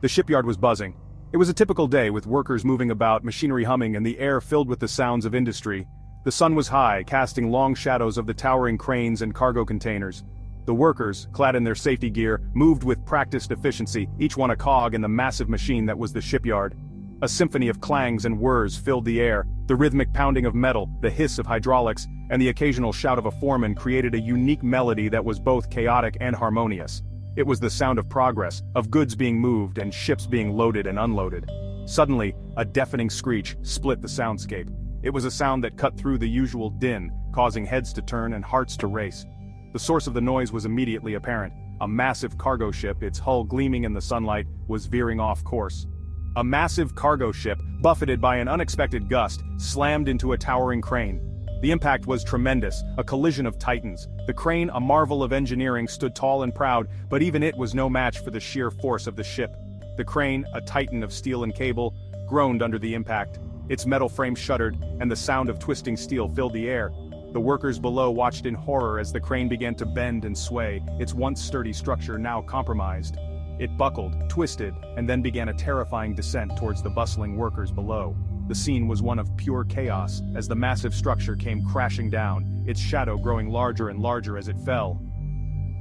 The shipyard was buzzing. It was a typical day with workers moving about, machinery humming, and the air filled with the sounds of industry. The sun was high, casting long shadows of the towering cranes and cargo containers. The workers, clad in their safety gear, moved with practiced efficiency, each one a cog in the massive machine that was the shipyard. A symphony of clangs and whirs filled the air. The rhythmic pounding of metal, the hiss of hydraulics, and the occasional shout of a foreman created a unique melody that was both chaotic and harmonious. It was the sound of progress, of goods being moved and ships being loaded and unloaded. Suddenly, a deafening screech split the soundscape. It was a sound that cut through the usual din, causing heads to turn and hearts to race. The source of the noise was immediately apparent. A massive cargo ship, its hull gleaming in the sunlight, was veering off course. A massive cargo ship, buffeted by an unexpected gust, slammed into a towering crane. The impact was tremendous, a collision of titans. The crane, a marvel of engineering, stood tall and proud, but even it was no match for the sheer force of the ship. The crane, a titan of steel and cable, groaned under the impact. Its metal frame shuddered, and the sound of twisting steel filled the air. The workers below watched in horror as the crane began to bend and sway, its once sturdy structure now compromised. It buckled, twisted, and then began a terrifying descent towards the bustling workers below. The scene was one of pure chaos, as the massive structure came crashing down, its shadow growing larger and larger as it fell.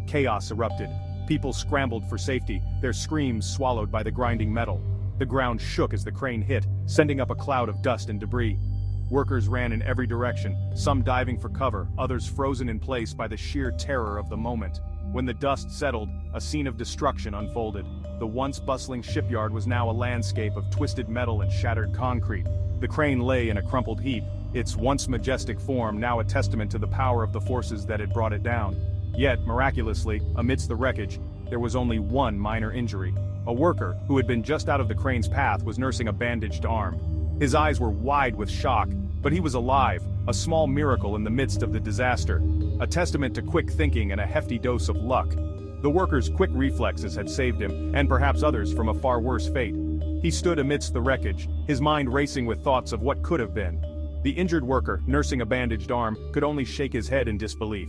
Chaos erupted. People scrambled for safety, their screams swallowed by the grinding metal. The ground shook as the crane hit, sending up a cloud of dust and debris. Workers ran in every direction, some diving for cover, others frozen in place by the sheer terror of the moment. When the dust settled, a scene of destruction unfolded. The once bustling shipyard was now a landscape of twisted metal and shattered concrete. The crane lay in a crumpled heap, its once majestic form now a testament to the power of the forces that had brought it down. Yet, miraculously, amidst the wreckage, there was only one minor injury. A worker, who had been just out of the crane's path, was nursing a bandaged arm. His eyes were wide with shock, but he was alive, a small miracle in the midst of the disaster. A testament to quick thinking and a hefty dose of luck. The worker's quick reflexes had saved him, and perhaps others, from a far worse fate. He stood amidst the wreckage, his mind racing with thoughts of what could have been. The injured worker, nursing a bandaged arm, could only shake his head in disbelief.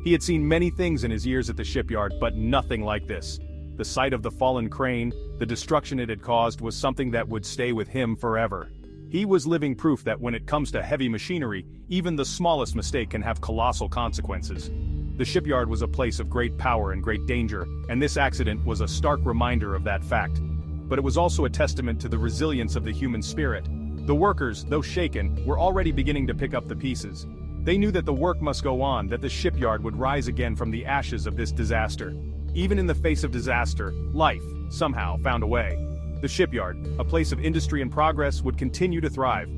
He had seen many things in his years at the shipyard, but nothing like this. The sight of the fallen crane, the destruction it had caused, was something that would stay with him forever. He was living proof that when it comes to heavy machinery, even the smallest mistake can have colossal consequences. The shipyard was a place of great power and great danger, and this accident was a stark reminder of that fact. But it was also a testament to the resilience of the human spirit. The workers, though shaken, were already beginning to pick up the pieces. They knew that the work must go on, that the shipyard would rise again from the ashes of this disaster. Even in the face of disaster, life, somehow, found a way. The shipyard, a place of industry and progress, would continue to thrive.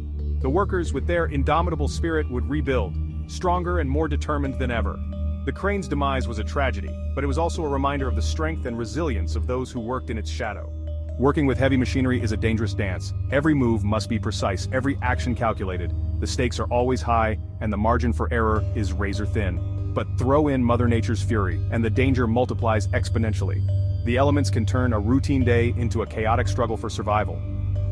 The workers, with their indomitable spirit, would rebuild, stronger and more determined than ever. The crane's demise was a tragedy, but it was also a reminder of the strength and resilience of those who worked in its shadow. Working with heavy machinery is a dangerous dance. Every move must be precise, every action calculated. The stakes are always high, and the margin for error is razor thin. But throw in Mother Nature's fury, and the danger multiplies exponentially. The elements can turn a routine day into a chaotic struggle for survival.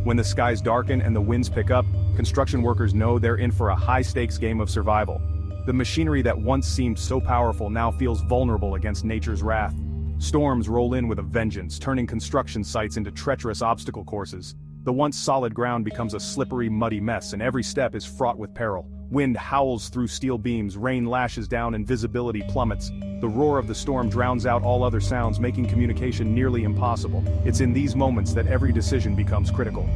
When the skies darken and the winds pick up, construction workers know they're in for a high-stakes game of survival. The machinery that once seemed so powerful now feels vulnerable against nature's wrath. Storms roll in with a vengeance, turning construction sites into treacherous obstacle courses. The once solid ground becomes a slippery, muddy mess, and every step is fraught with peril. Wind howls through steel beams, rain lashes down, and visibility plummets. The roar of the storm drowns out all other sounds, making communication nearly impossible. It's in these moments that every decision becomes critical.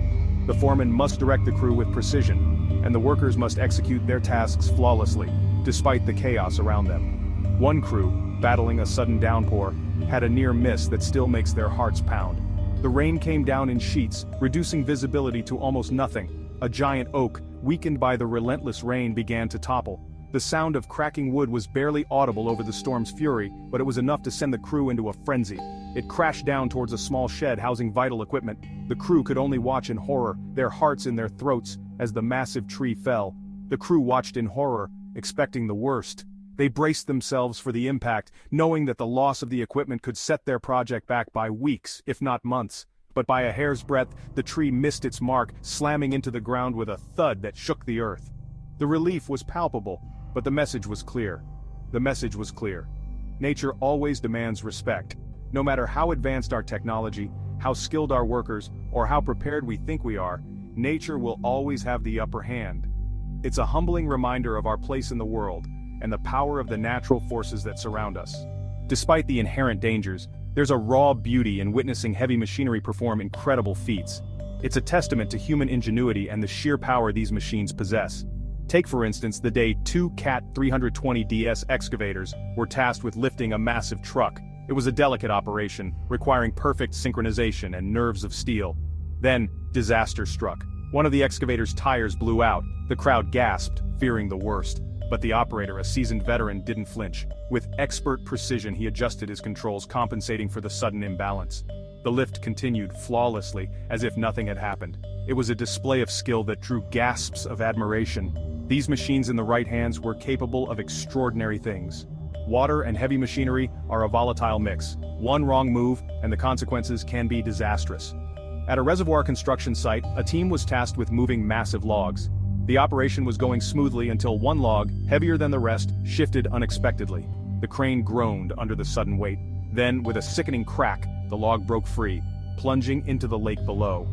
The foreman must direct the crew with precision, and the workers must execute their tasks flawlessly, despite the chaos around them. One crew, battling a sudden downpour, had a near miss that still makes their hearts pound. The rain came down in sheets, reducing visibility to almost nothing. A giant oak, weakened by the relentless rain, began to topple. The sound of cracking wood was barely audible over the storm's fury, but it was enough to send the crew into a frenzy. It crashed down towards a small shed housing vital equipment. The crew could only watch in horror, their hearts in their throats, as the massive tree fell. The crew watched in horror, expecting the worst. They braced themselves for the impact, knowing that the loss of the equipment could set their project back by weeks, if not months. But by a hair's breadth, the tree missed its mark, slamming into the ground with a thud that shook the earth. The relief was palpable, but the message was clear. The message was clear. Nature always demands respect. No matter how advanced our technology, how skilled our workers, or how prepared we think we are, nature will always have the upper hand. It's a humbling reminder of our place in the world, and the power of the natural forces that surround us. Despite the inherent dangers, there's a raw beauty in witnessing heavy machinery perform incredible feats. It's a testament to human ingenuity and the sheer power these machines possess. Take for instance the day two CAT 320DS excavators were tasked with lifting a massive truck. It was a delicate operation, requiring perfect synchronization and nerves of steel. Then, disaster struck. One of the excavator's tires blew out. The crowd gasped, fearing the worst. But the operator, a seasoned veteran, didn't flinch. With expert precision, he adjusted his controls, compensating for the sudden imbalance. The lift continued flawlessly, as if nothing had happened. It was a display of skill that drew gasps of admiration. These machines in the right hands were capable of extraordinary things. Water and heavy machinery are a volatile mix. One wrong move, and the consequences can be disastrous. At a reservoir construction site, a team was tasked with moving massive logs. The operation was going smoothly until one log, heavier than the rest, shifted unexpectedly. The crane groaned under the sudden weight. Then, with a sickening crack, the log broke free, plunging into the lake below.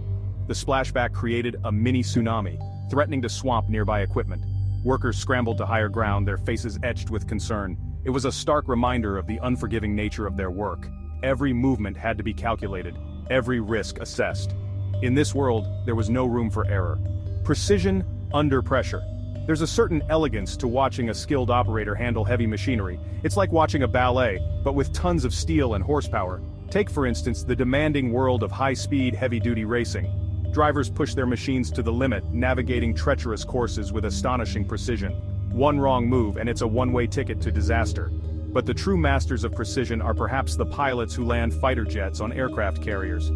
The splashback created a mini tsunami, threatening to swamp nearby equipment. Workers scrambled to higher ground, their faces etched with concern. It was a stark reminder of the unforgiving nature of their work. Every movement had to be calculated, every risk assessed. In this world, there was no room for error. Precision under pressure. There's a certain elegance to watching a skilled operator handle heavy machinery. It's like watching a ballet, but with tons of steel and horsepower. Take for instance the demanding world of high-speed, heavy-duty racing. Drivers push their machines to the limit, navigating treacherous courses with astonishing precision. One wrong move and it's a one-way ticket to disaster. But the true masters of precision are perhaps the pilots who land fighter jets on aircraft carriers.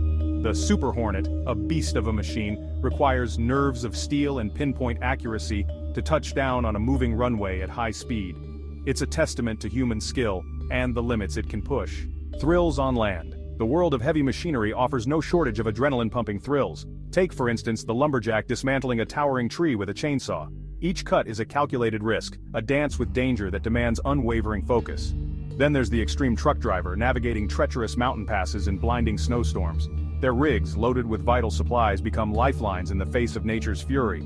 The Super Hornet, a beast of a machine, requires nerves of steel and pinpoint accuracy to touch down on a moving runway at high speed. It's a testament to human skill and the limits it can push. Thrills on land. The world of heavy machinery offers no shortage of adrenaline-pumping thrills. Take for instance the lumberjack dismantling a towering tree with a chainsaw. Each cut is a calculated risk, a dance with danger that demands unwavering focus. Then there's the extreme truck driver navigating treacherous mountain passes in blinding snowstorms. Their rigs, loaded with vital supplies, become lifelines in the face of nature's fury.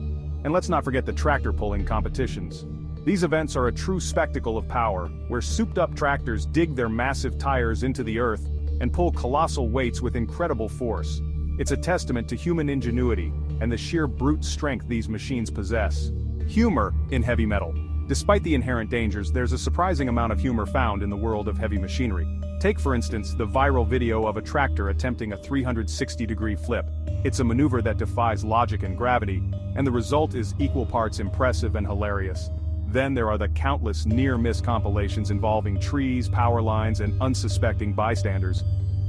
And let's not forget the tractor-pulling competitions. These events are a true spectacle of power, where souped-up tractors dig their massive tires into the earth and pull colossal weights with incredible force. It's a testament to human ingenuity and the sheer brute strength these machines possess. Humor in heavy metal. Despite the inherent dangers, there's a surprising amount of humor found in the world of heavy machinery. Take for instance the viral video of a tractor attempting a 360-degree flip. It's a maneuver that defies logic and gravity, and the result is equal parts impressive and hilarious. Then there are the countless near-miss compilations involving trees, power lines, and unsuspecting bystanders.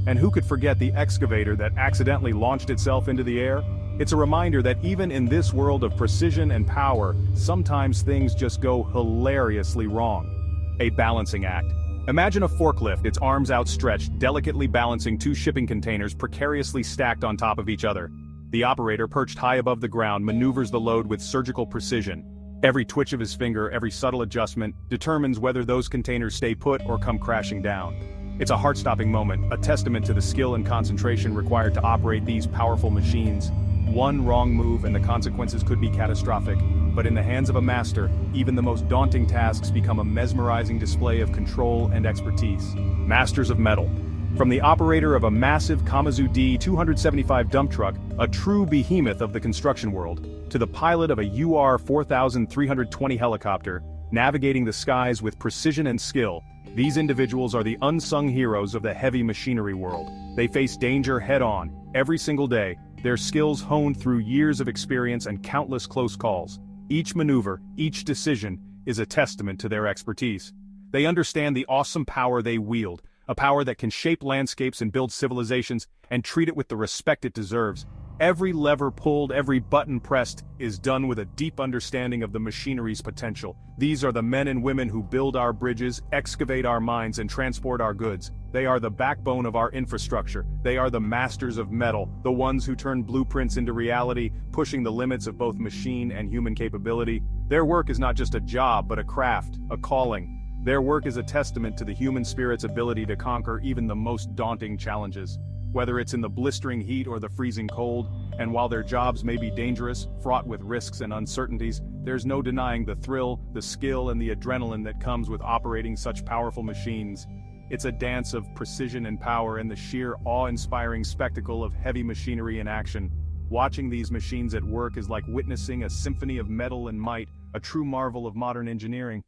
And who could forget the excavator that accidentally launched itself into the air? It's a reminder that even in this world of precision and power, sometimes things just go hilariously wrong. A balancing act. Imagine a forklift, its arms outstretched, delicately balancing two shipping containers precariously stacked on top of each other. The operator, perched high above the ground, maneuvers the load with surgical precision. Every twitch of his finger, every subtle adjustment, determines whether those containers stay put or come crashing down. It's a heart-stopping moment, a testament to the skill and concentration required to operate these powerful machines. One wrong move and the consequences could be catastrophic, but in the hands of a master, even the most daunting tasks become a mesmerizing display of control and expertise. Masters of metal. From the operator of a massive Komatsu D275 dump truck, a true behemoth of the construction world, to the pilot of a UR 4320 helicopter, navigating the skies with precision and skill, these individuals are the unsung heroes of the heavy machinery world. They face danger head-on, every single day, their skills honed through years of experience and countless close calls. Each maneuver, each decision, is a testament to their expertise. They understand the awesome power they wield, a power that can shape landscapes and build civilizations, and treat it with the respect it deserves. Every lever pulled, every button pressed, is done with a deep understanding of the machinery's potential. These are the men and women who build our bridges, excavate our mines, and transport our goods. They are the backbone of our infrastructure. They are the masters of metal, the ones who turn blueprints into reality, pushing the limits of both machine and human capability. Their work is not just a job, but a craft, a calling. Their work is a testament to the human spirit's ability to conquer even the most daunting challenges. whether it's in the blistering heat or the freezing cold, and while their jobs may be dangerous, fraught with risks and uncertainties, there's no denying the thrill, the skill and the adrenaline that comes with operating such powerful machines. It's a dance of precision and power and the sheer awe-inspiring spectacle of heavy machinery in action. Watching these machines at work is like witnessing a symphony of metal and might, a true marvel of modern engineering.